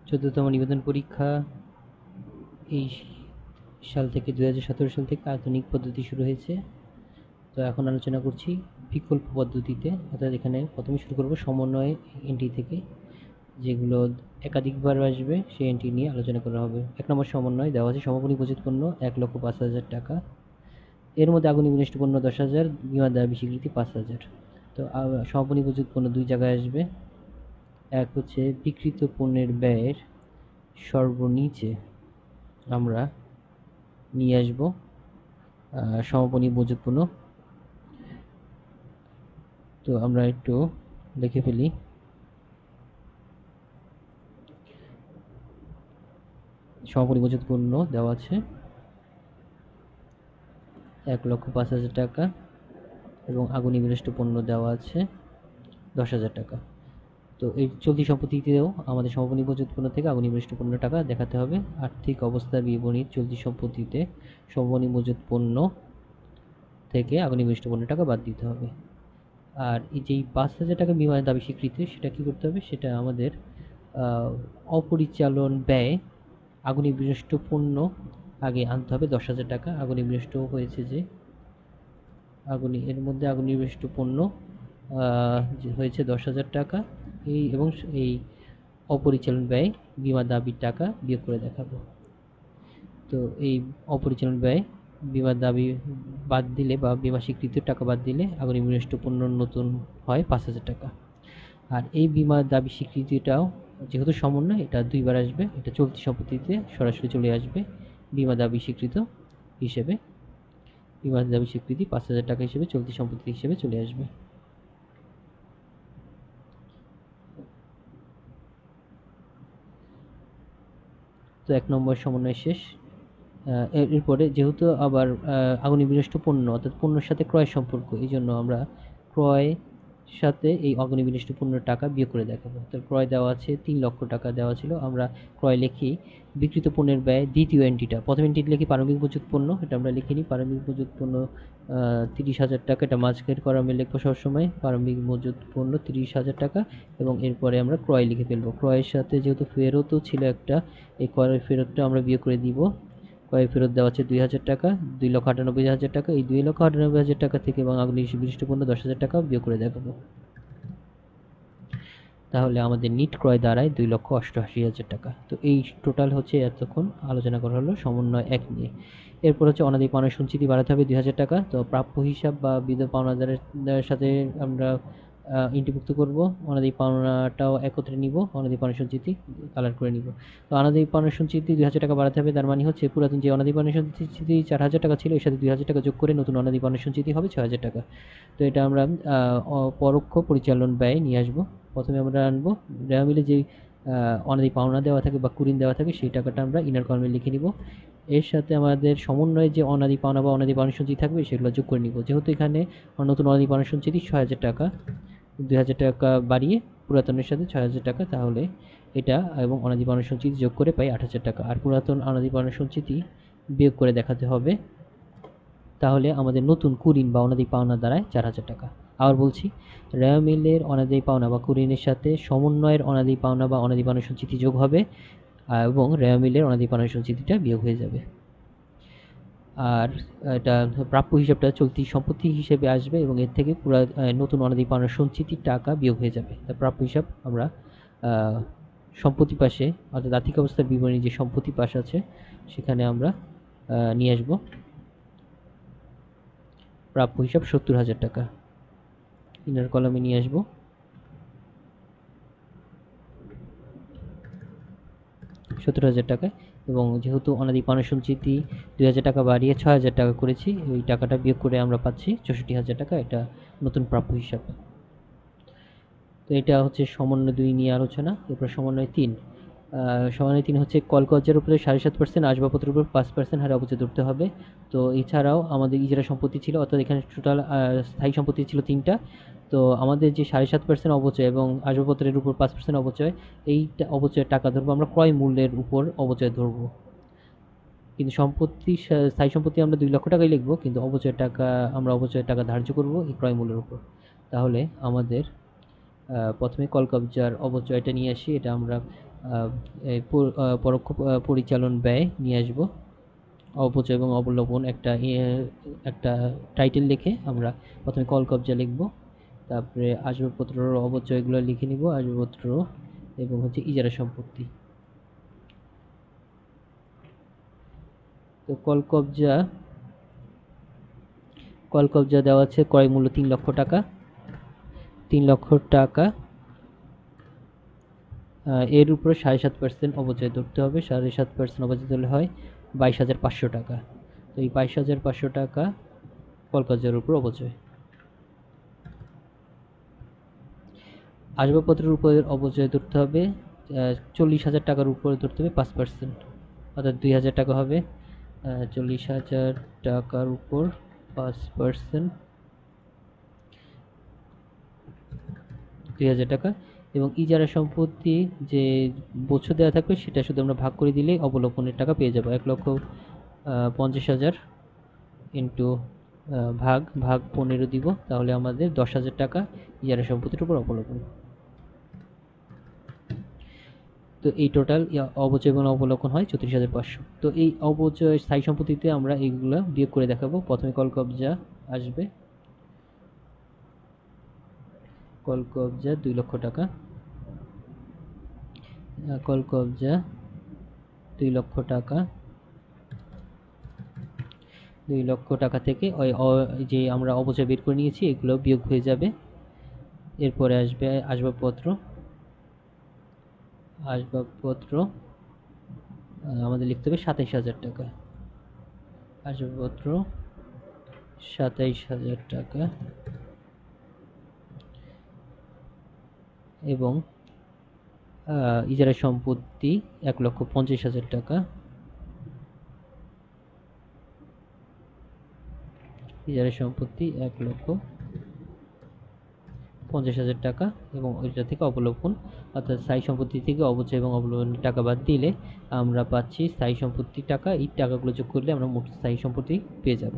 14তম নিবেদন পরীক্ষা এই সাল থেকে 2017 সাল থেকে আধুনিক পদ্ধতি শুরু হয়েছে। তো এখন আলোচনা করছি বিকল্প পদ্ধতিতে, অর্থাৎ এখানে প্রথমে শুরু করব সমন্বয় এন্ট্রি থেকে, যেগুলো একাধিকবার আসবে সেই এন্ট্রি নিয়ে আলোচনা করা হবে। 1 নম্বর সমন্বয় দেওয়া আছে সমাপনী পরিচিত পণ্য 1,05,000 টাকা, এর মধ্যে আগুন বিনষ্ট পণ্য 10,000, বিমা দাবি স্বীকৃতি 5,000। তো সমাপনী পরিচিত পণ্য দুই জায়গায় আসবে। এক হচ্ছে বিক্রিত পণ্যের ব্যয়ের সর্বনিচে আমরা নিয়ে আসব সমাপনী মজুত পণ্য। তো আমরা একটু লিখে ফেলি। সমাপনী মজুত পণ্য দেওয়া আছে 1,05,000 টাকা এবং আগুনে বিনষ্ট পণ্য দেওয়া আছে 10,000 টাকা। তো এই চলতি সম্পত্তিতেও আমাদের সমাপনী মজুত পণ্য থেকে আগুনে বিনষ্ট পণ্য টাকা দেখাতে হবে। আর্থিক অবস্থা বিবরণী চলতি সম্পত্তিতে সমাপনী মজুত পণ্য থেকে আগুনে বিনষ্ট পণ্য টাকা বাদ দিতে হবে। আর এই যেই 5,000 টাকা বিমা দাবি স্বীকৃতি, সেটা কি করতে হবে, সেটা আমাদের অপরিচালন ব্যয় আগুনে বিনষ্ট পণ্য আগে আনতে হবে 10,000 টাকা। আগুনে বিনষ্ট হয়েছে যে এর মধ্যে আগুনে বিনষ্ট পণ্য হয়েছে 10,000 টাকা, এবং এই অপরিচালন ব্যয় বিমা দাবির টাকা বিয়োগ করে দেখাবো। তো এই অপরিচালন ব্যয় বিমা দাবি বাদ দিলে বা বিমা স্বীকৃতির টাকা বাদ দিলে আগুনে বিনষ্ট পণ্য নতুন হয় 5,000 টাকা। আর এই বিমা দাবি স্বীকৃতিটাও যেহেতু সমন্বয়, এটা দুইবার আসবে। এটা চলতি সম্পত্তিতে সরাসরি চলে আসবে বিমা দাবি স্বীকৃত হিসেবে। বিমা দাবি স্বীকৃতি 5,000 টাকা হিসেবে চলতি সম্পত্তি হিসেবে চলে আসবে। তো 1 নম্বর সমন্বয় শেষ। এরপরে যেহেতু আবার আগুনে বিনষ্ট পণ্য অর্থাৎ পণ্যের সাথে ক্রয় সম্পর্ক, এই জন্য আমরা ক্রয় সাথে এই অগ্নি বিনষ্ট পণ্যের টাকা বিয়োগ করে দেখাবো। তো ক্রয় দেওয়া আছে 3 লক্ষ টাকা দেওয়া ছিল, আমরা ক্রয় লিখি বিক্রিত পণ্যের ব্যয় দ্বিতীয় এন্ট্রিটা, প্রথম এন্ট্রিটা লিখি প্রারম্ভিক মজুত পণ্য, এটা আমরা লিখে নিই প্রারম্ভিক মজুত পণ্য 30,000 টাকা, এটা মাঝখানের কলামে লিখবো সবসময় প্রারম্ভিক মজুত পণ্য 30,000 টাকা, এবং এরপরে আমরা ক্রয় লিখে ফেলবো। ক্রয়ের সাথে যেহেতু ফেরতও ছিল একটা, এই ক্রয়ের ফেরতটা আমরা বিয়োগ করে দিব। ক্রয় ফেরত দেওয়া আছে 2,000 টাকা, 2,98,000 টাকা, এই 2,98,000 টাকা থেকে এবং আগুন বিনষ্ট পণ্য 10,000 টাকা বিয়োগ করে দেখাবো। তাহলে আমাদের নিট ক্রয় দাঁড়ায় 2,88,000 টাকা। তো এই টোটাল হচ্ছে এতক্ষণ আলোচনা করা হলো সমন্বয় 1 নিয়ে। এরপর হচ্ছে অনাদায়ী পাওনা সঞ্চিতি বাড়াতে হবে 2,000 টাকা। তো প্রাপ্য হিসাব বা বিধবা পাওনাদারের সাথে আমরা ইন্টিভুক্ত করব। অনাদায়ী পাওনাটাও একত্রে নিব, অনাদায়ী পাওনা সঞ্চিতি কালার করে নিব। তো অনাদায়ী পাওনা সঞ্চিতি 2,000 টাকা বাড়াতে হবে, তার মানে হচ্ছে পুরাতন যে অনাদায়ী পাওনা সঞ্চিতি 4,000 টাকা ছিল, এর সাথে 2,000 টাকা যোগ করে নতুন অনাদায়ী পাওনা সঞ্চিতি হবে 6,000 টাকা। তো এটা আমরা পরোক্ষ পরিচালন ব্যয় নিয়ে আসবো। প্রথমে আমরা আনবো রেওয়া মিলে যেই অনাদায়ী পাওনা দেওয়া থাকে বা কুরিন দেওয়া থাকে, সেই টাকাটা আমরা ইনার কলামে লিখে নিব। এর সাথে আমাদের সমন্বয়ে যে অনাদায়ী পাওনা বা অনাদায়ী পাওনা সঞ্চিতি থাকবে সেগুলো যোগ করে নিব। যেহেতু এখানে নতুন অনাদায়ী পাওনা সঞ্চিতি 6,000 টাকা, 2,000 টাকা বাড়িয়ে পুরাতনের সাথে 6,000 টাকা, তাহলে এটা এবং অনাদায়ী পাওনা সঞ্চিতি যোগ করে পাই 8,000 টাকা। আর পুরাতন অনাদায়ী পাওনা সঞ্চিতি বিয়োগ করে দেখাতে হবে, তাহলে আমাদের নতুন কুরিন বা অনাদায়ী পাওনা দাঁড়ায় 4,000 টাকা। আবার বলছি, রেওয়া মিলের অনাদায়ী পাওনা বা কুরিনের সাথে সমন্বয়ের অনাদায়ী পাওনা বা অনাদায়ী পাওনা সঞ্চিতি যোগ হবে, এবং রেওয়া মিলের অনাদায়ী পাওনা সঞ্চিতিটা বিয়োগ হয়ে যাবে। আর এটা প্রাপ্য হিসাবটা চলতি সম্পত্তি হিসেবে আসবে, এবং এর থেকে পুরো নতুন অনাদায়ী পাওনা সঞ্চিতির টাকা বিয়োগ হয়ে যাবে। তার প্রাপ্য হিসাব আমরা সম্পত্তি পাশে, অর্থাৎ আর্থিক অবস্থার বিবরণী যে সম্পত্তি পাশ আছে সেখানে আমরা নিয়ে আসবো। প্রাপ্য হিসাব 70,000 টাকা ইনার কলামে নিয়ে আসবো। 70,000 টাকায়, এবং যেহেতু অনাদায়ী পাওনা সঞ্চিতি 2,000 টাকা বাড়িয়ে 6,000 টাকা করেছি, ওই টাকাটা বিয়োগ করে আমরা পাচ্ছি 64,000 টাকা, এটা নতুন প্রাপ্য হিসাব। তো এটা হচ্ছে সমন্বয় 2 নিয়ে আলোচনা। এরপর সমন্বয় 3। সমন্বয় 3 হচ্ছে কলকাতার উপরে 7.5%, আসবাবপত্রের উপর 5% হারে অবচয় ধরতে হবে। তো এছাড়াও আমাদের ইজারা সম্পত্তি ছিল, অর্থাৎ এখানে টোটাল স্থায়ী সম্পত্তি ছিল 3টা। তো আমাদের যে 7.5% অবচয় এবং আসবাবপত্রের উপর 5% অবচয়, এই অবচয়ের টাকা ধরবো আমরা ক্রয় মূল্যের উপর অবচয় ধরবো। কিন্তু সম্পত্তি, স্থায়ী সম্পত্তি আমরা 2 লক্ষ টাকাই লিখবো, কিন্তু অবচয়ের টাকা আমরা অবচয়ের টাকা ধার্য করবো এই ক্রয় মূল্যের উপর। তাহলে আমাদের প্রথমে কল কবজার অবচয়টা নিয়ে আসি। এটা আমরা এই পরোক্ষ পরিচালন ব্যয় নিয়ে আসব। অপচয় এবং অবলোপন একটা টাইটেল লিখে আমরা প্রথমে কল কবজা লিখব, তারপরে আসবাবপত্র অপচয়গুলো লিখে নিব, আসবাবপত্র এবং হচ্ছে ইজারা সম্পত্তি। তো কল কবজা দেওয়া আছে ক্রয় মূল্য 3 লক্ষ টাকা। 3 লক্ষ টাকা এর উপরে 7.5% অপচয় ধরতে হবে। 7.5% অপচয় ধরলে হয় 22,500 টাকা। তো এই 22,500 টাকা কলকাতার উপর অপচয়। আসবাবপত্রের উপরে অপচয় ধরতে হবে 40,000 টাকার উপরে ধরতে হবে 5%, অর্থাৎ 2,000 টাকা হবে। 40,000 টাকার উপর 5%, 2,000 টাকা। এবং ইজারা সম্পত্তি যে বছর দেওয়া থাকবে সেটা শুধু আমরা ভাগ করে দিলেই অবলোপনের টাকা পেয়ে যাবো। 1,50,000 ইন্টু ভাগ ভাগ 15 দিব, তাহলে আমাদের 10,000 টাকা ইজারা সম্পত্তির উপর অবলোপন। তো এই টোটাল অবচয় এবং অবলোপন হয় 34,500। তো এই অবচয় স্থায়ী সম্পত্তিতে আমরা এইগুলো বিয়োগ করে দেখাবো। প্রথমে কল কবজা আসবে, কল কবজা 2 লক্ষ টাকা, কল কবজা 2 লক্ষ টাকা। 2 লক্ষ টাকা থেকে ওই যে আমরা অবচয় বের করে নিয়েছি এগুলো বিয়োগ হয়ে যাবে। এরপরে আসবে আসবাবপত্র। আসবাবপত্র আমাদের লিখতে হবে 27,000 টাকা। আসবাবপত্র 27,000 টাকা এবং ইজারা সম্পত্তি 1,50,000 টাকা। ইজারা সম্পত্তি 1,50,000 টাকা এবং ওইটা থেকে অবলোপন, অর্থাৎ স্থায়ী সম্পত্তি থেকে অবচয় এবং অবলোপনের টাকা বাদ দিলে আমরা পাচ্ছি স্থায়ী সম্পত্তির টাকা। এই টাকাগুলো যোগ করলে আমরা মোট স্থায়ী সম্পত্তি পেয়ে যাব।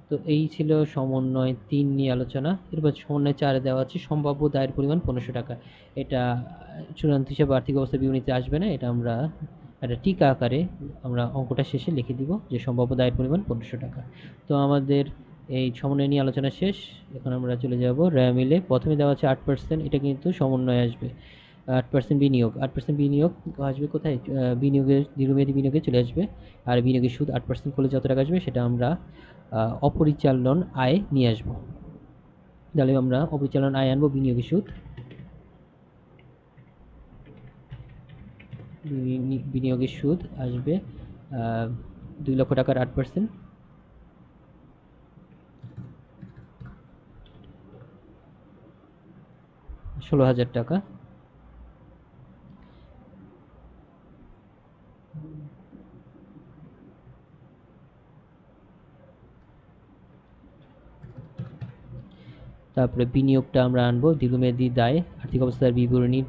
তো এই ছিল সমন্বয় 3 নিয়ে আলোচনা। এরপর সমন্বয় 4 দেওয়া আছে সম্ভাব্য দায়ের পরিমাণ 1500 টাকা। এটা চূড়ান্ত হিসেবে আর্থিক অবস্থা বিবরণীতে আসবে না, এটা আমরা একটা টিকা আকারে আমরা অঙ্কটা শেষে লিখে দিব যে সম্ভাব্য দায়ের পরিমাণ 1500 টাকা। তো আমাদের এই সমন্বয় নিয়ে আলোচনা শেষ। এখন আমরা চলে যাব মিলে। প্রথমে দেওয়া আছে 8%, এটা কিন্তু সমন্বয় আসবে। 8% বিনিয়োগ, 8% বিনিয়োগ আসবে কোথায়? বিনিয়োগের দীর্ঘমেয়াদী বিনিয়োগে চলে আসবে। আর বিনিয়োগের সুদ 8% করলে যত টাকা আসবে সেটা আমরা অপরিচালন আয় নিয়ে আসব। তাহলে আমরা অপরিচালন আয় আনবো বিনিয়োগের সুদ। বিনিয়োগের সুদ আসবে 2 লক্ষ টাকার 8%, 16,000 টাকা। তারপরে বিনিয়োগটা আমরা আনবো দীর্ঘমেয়াদী দায় আর্থিক অবস্থার বিবরণী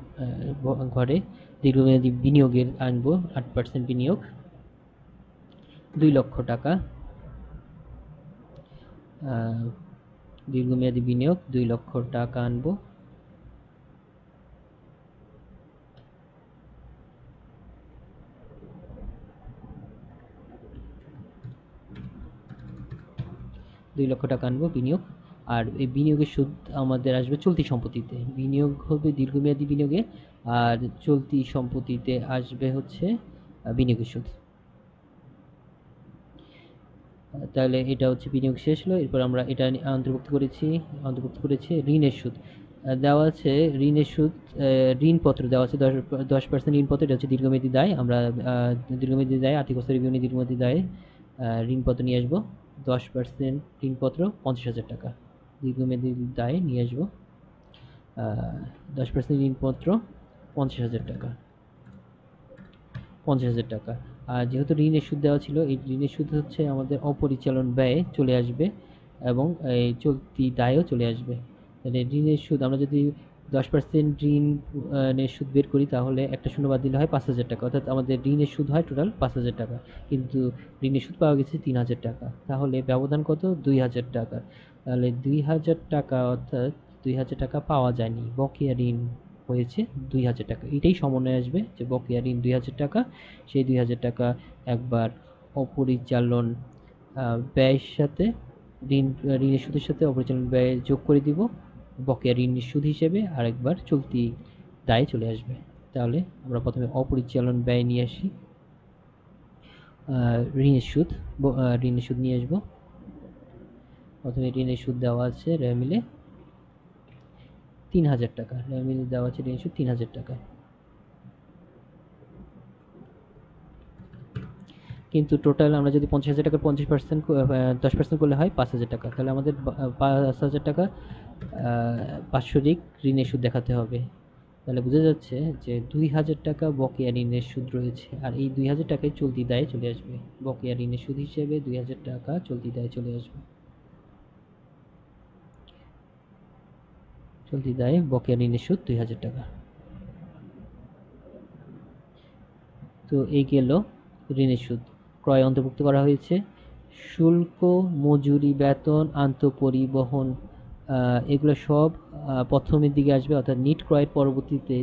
ঘরে দীর্ঘমেয়াদী বিনিয়োগের আনবো 8% বিনিয়োগ 2 লক্ষ টাকা। দীর্ঘমেয়াদী বিনিয়োগ 2 লক্ষ টাকা আনবো। $2 লক্ষ আনবো বিনিয়োগ। আর এই বিনিয়োগের সুদ আমাদের আসবে চলতি সম্পত্তিতে। বিনিয়োগ হবে দীর্ঘমেয়াদী বিনিয়োগে, আর চলতি সম্পত্তিতে আসবে হচ্ছে বিনিয়োগের সুদ। তাহলে এটা হচ্ছে বিনিয়োগ শেষ হলো। এরপর আমরা এটা অন্তর্ভুক্ত করেছি ঋণের সুদ। দেওয়া আছে ঋণের সুদ, ঋণপত্র দেওয়া আছে 10% ঋণপত্র, এটা হচ্ছে দীর্ঘমেয়াদী দায়। আমরা দীর্ঘমেয়াদী দায় আর্থিক অবস্থার বিবরণী দীর্ঘমেয়াদী দায়ে ঋণপত্র নিয়ে আসবো। 10% ঋণপত্র 50,000 টাকা। দীর্ঘমেয়াদী দায় নিয়ে আসবো 10% ঋণপত্র 50,000 টাকা। 50,000 টাকা। আর যেহেতু ঋণের সুদ দেওয়া ছিল, এই ঋণের সুদ হচ্ছে আমাদের অপরিচালন ব্যয়ে চলে আসবে এবং এই চলতি দায়ও চলে আসবে। তাহলে ঋণের সুদ আমরা যদি 10% ঋণের সুদ বের করি তাহলে একটা শূন্য বাদ দিলে হয় 5,000 টাকা, অর্থাৎ আমাদের ঋণের সুদ হয় টোটাল 5,000 টাকা, কিন্তু ঋণের সুদ পাওয়া গেছে 3,000 টাকা। তাহলে ব্যবধান কত? 2,000 টাকা। তাহলে 2,000 টাকা, অর্থাৎ 2,000 টাকা পাওয়া যায়নি, বকেয়া ঋণ হয়েছে 2000 টাকা। এটাই সমন্বয়ে আসবে যে বকেয়া ঋণ 2000 টাকা, সেই 2000 টাকা একবার অপরিচালন ব্যয়ের সাথে ঋণের সুদের সাথে অপরিচালন ব্যয় যোগ করে দিব বকেয়া ঋণের সুদ হিসেবে, আরেকবার চলতি দায়ে চলে আসবে। তাহলে আমরা প্রথমে অপরিচালন ব্যয় নিয়ে আসি, ঋণের সুদ নিয়ে আসবো। প্রথমে ঋণের সুদ দেওয়া আছে রেমিলে 3000 টাকা, রেমিলে দেওয়া আছে ঋণের সুদ 3000 টাকা। কিন্তু টোটাল আমরা যদি 50,000 টাকার 50% 10% করলে হয় 5,000 টাকা। তাহলে আমাদের 5,000 টাকা বাৎসরিক ঋণের সুদ দেখাতে হবে। তাহলে বোঝা যাচ্ছে যে 2000 টাকা বকেয়া ঋণের সুদ রয়েছে, আর এই 2000 টাকায় চলতি দায়ে চলে আসবে। বকেয়া ঋণের সুদ হিসেবে 2000 টাকা চলতি দায়ে চলে আসবে। চলতি দায়ে বকেয়া ঋণের সুদ 2000 টাকা। তো এই গেল ঋণের সুদ। ক্রয় অন্তর্ভুক্ত করা হয়েছে শুল্ক, মজুরি, বেতন, আন্তঃপরিবহন, এগুলো সব প্রথমের দিকে আসবে, অর্থাৎ নিট ক্রয়ের পরবর্তীতে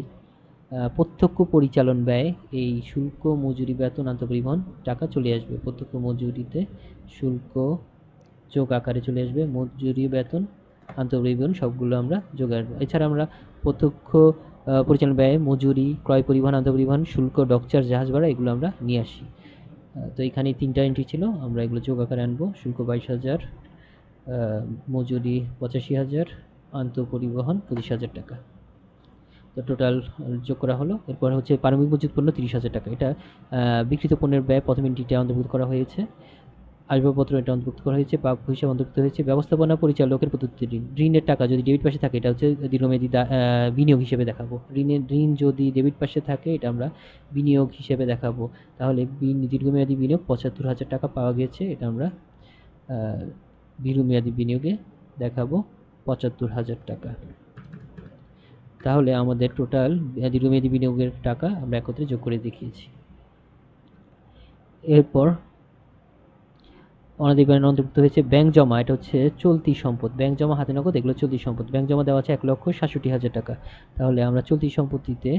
প্রত্যক্ষ পরিচালন ব্যয় এই শুল্ক, মজুরি, বেতন, আন্তঃপরিবহন টাকা চলে আসবে। প্রত্যক্ষ মজুরিতে শুল্ক যোগ আকারে চলে আসবে, মজুরি, বেতন, আন্তঃপরিবহন সবগুলো আমরা যোগ আসবে। এছাড়া আমরা প্রত্যক্ষ পরিচালন ব্যয় মজুরি, ক্রয়, পরিবহন, আন্তঃপরিবহন, শুল্ক, ডকচার্জ, জাহাজ ভাড়া এগুলো আমরা নিয়ে আসি। তো এখানে 3টা এন্ট্রি ছিল, আমরা এগুলো যোগ আকারে আনবো। শুল্ক 22,000, মজুরি 85,000, আন্তঃপরিবহন 25,000 টাকা। তো টোটাল যোগ করা হলো। এরপর হচ্ছে পারমিক মজুত পণ্য 30,000 টাকা। এটা বিক্রিত পণ্যের ব্যয় প্রথম এন্ট্রিতে অন্তর্ভুক্ত করা হয়েছে। আসবাবপত্র এটা অন্তর্ভুক্ত করা হয়েছে, প্রাপ্য হিসাব অন্তর্ভুক্ত হয়েছে। ব্যবস্থাপনা পরিচালকের প্রদত্ত ঋণ, ঋণের টাকা যদি ডেবিট পাশে থাকে এটা হচ্ছে দীর্ঘমেয়াদী বিনিয়োগ হিসেবে দেখাবো। ঋণ যদি ডেবিট পাশে থাকে এটা আমরা বিনিয়োগ হিসেবে দেখাবো। তাহলে দীর্ঘমেয়াদী বিনিয়োগ 75,000 টাকা পাওয়া গেছে, এটা আমরা দীর্ঘমেয়াদী বিনিয়োগে দেখাবো 75,000 টাকা। তাহলে আমাদের টোটাল দীর্ঘমেয়াদী বিনিয়োগের টাকা আমরা একত্রে যোগ করে দেখিয়েছি। এরপর অনাদায়ী করের অন্তর্ভুক্ত হয়েছে ব্যাংক জমা, এটা হচ্ছে চলতি সম্পদ। ব্যাংক জমা, হাতে নগদ এগুলো চলতি সম্পদ। ব্যাংক জমা দেওয়া আছে 1,67,000 টাকা। তাহলে আমরা চলতি সম্পত্তিতে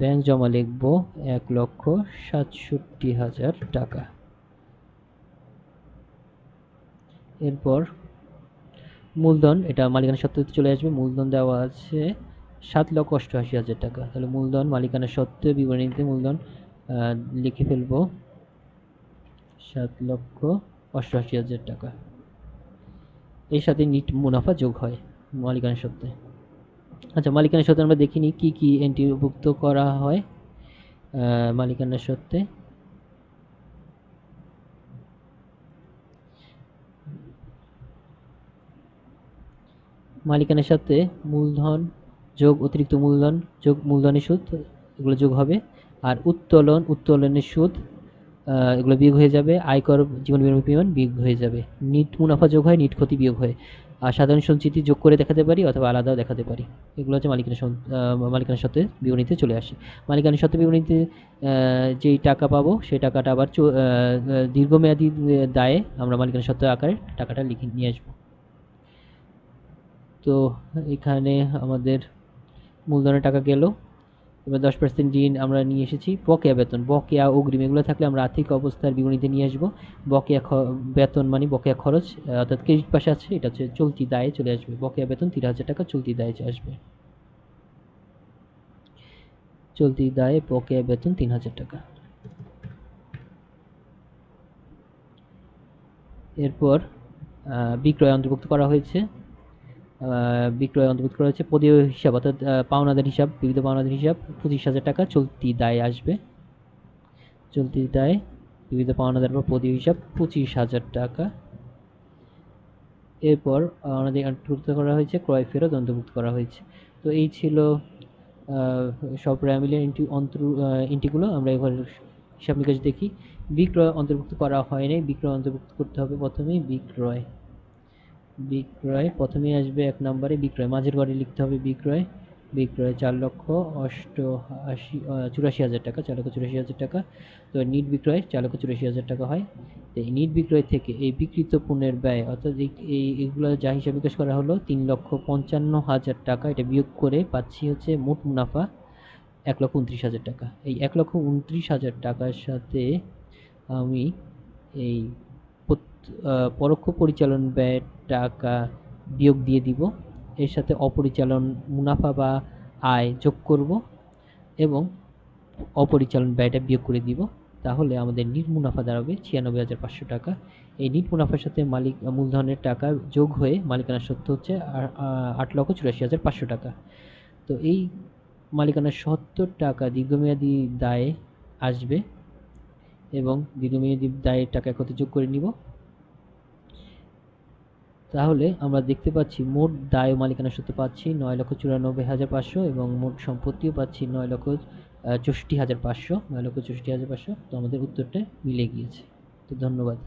ব্যাংক জমা লিখব 1,67,000 টাকা। এরপর মূলধন, এটা মালিকানা সত্ত্বে চলে আসবে। মূলধন দেওয়া আছে 7,88,000 টাকা। তাহলে মূলধন মালিকানা সত্ত্বে বিবরণীতে মূলধন লিখে ফেলবো 7,88,000 টাকা। এর সাথে নিট মুনাফা যোগ হয় মালিকানা সত্ত্বে। আচ্ছা, মালিকানা সত্ত্বে আমরা দেখিনি কি কি এন্ট্রিভুক্ত করা হয়। মালিকানা সত্ত্বে মালিকানার সাথে মূলধন যোগ অতিরিক্ত মূলধন যোগ মূলধনের সুদ, এগুলো যোগ হবে। আর উত্তোলনের সুদ, এগুলো বিয়োগ হয়ে যাবে। আয়কর, জীবন বীমা প্রিমিয়াম বিয়োগ হয়ে যাবে। নিট মুনাফা যোগ হয়, নিট ক্ষতি বিয়োগ হয়। আর সাধারণ সঞ্চিতি যোগ করে দেখাতে পারি অথবা আলাদাও দেখাতে পারি। এগুলো হচ্ছে মালিকানা সত্ত্বে বিবরণীতে চলে আসে। মালিকানা সত্ত্বে বিবরণীতে যেই টাকা পাবো সেই টাকাটা আবার দীর্ঘমেয়াদী দায়ে আমরা মালিকানা সত্ত্বে আকারে টাকাটা লিখে নিয়ে আসবো। তো এখানে আমাদের মূলধনের টাকা গেল। এবার 10% ঋণ আমরা নিয়ে এসেছি। বকেয়া বেতন, বকেয়া অগ্রিম এগুলো থাকলে আমরা আর্থিক অবস্থার বিবরণীতে নিয়ে আসবো। বকেয়া বেতন মানে বকেয়া খরচ, অর্থাৎ ক্রেডিট পাশে আছে, এটা হচ্ছে চলতি দায়ে চলে আসবে। বকেয়া বেতন 30,000 টাকা চলতি দায়ে আসবে। চলতি দায়ে বকেয়া বেতন 3,000 টাকা। এরপর বিক্রয় অন্তর্ভুক্ত করা হয়েছে। বিক্রয় অন্তর্ভুক্ত করা হচ্ছে পদীয় হিসাব, অর্থাৎ পাওনাদার হিসাব, বিবিধ পাওনাদার হিসাব 25,000 টাকা চলতি দায়ে আসবে। চলতি দায়ে বিবিধ পাওনাদার বা পদীয় হিসাব 25,000 টাকা। এরপর আমাদের অন্তর্ভুক্ত করা হয়েছে ক্রয় ফেরত অন্তর্ভুক্ত করা হয়েছে। তো এই ছিল সব র্যামিলের এন্ট্রিগুলো। আমরা এবার হিসাব নিকাশ দেখি। বিক্রয় অন্তর্ভুক্ত করা হয়নি, বিক্রয় অন্তর্ভুক্ত করতে হবে। প্রথমেই বিক্রয় প্রথমেই আসবে 1 নম্বরে বিক্রয়, মাঝের ঘরে লিখতে হবে বিক্রয়। বিক্রয় 4,84,000 টাকা, 4,84,000 টাকা। তো নিট বিক্রয় 4,84,000 টাকা হয়। তো এই নিট বিক্রয় থেকে এই বিক্রিত পণ্যের ব্যয় অর্থাৎ এইগুলো যা হিসাব নিকাশ করা হলো 3,55,000 টাকা, এটা বিয়োগ করে পাচ্ছি হচ্ছে মোট মুনাফা 1,29,000 টাকা। এই 1,29,000 টাকার সাথে আমি এই পরোক্ষ পরিচালন ব্যয়ের টাকা বিয়োগ দিয়ে দিব, এর সাথে অপরিচালন মুনাফা বা আয় যোগ করব এবং অপরিচালন ব্যয়টা বিয়োগ করে দিব। তাহলে আমাদের নিট মুনাফা দাঁড়াবে 96,500 টাকা। এই নিট মুনাফার সাথে মূলধনের টাকা যোগ হয়ে মালিকানা সত্ত্ব হচ্ছে 8,84,500 টাকা। তো এই মালিকানার 70 টাকা দীর্ঘমেয়াদী দায়ে আসবে এবং দীর্ঘমেয়াদী দায়ের টাকা একত্রে যোগ করে নিব। তাহলে আমরা দেখতে পাচ্ছি মোট দায় ও মালিকানা সত্ত্ব পাচ্ছি 9,94,500 এবং মোট সম্পত্তিও পাচ্ছি 9,64,500। তো আমাদের উত্তরটা মিলে গিয়েছে। তো ধন্যবাদ।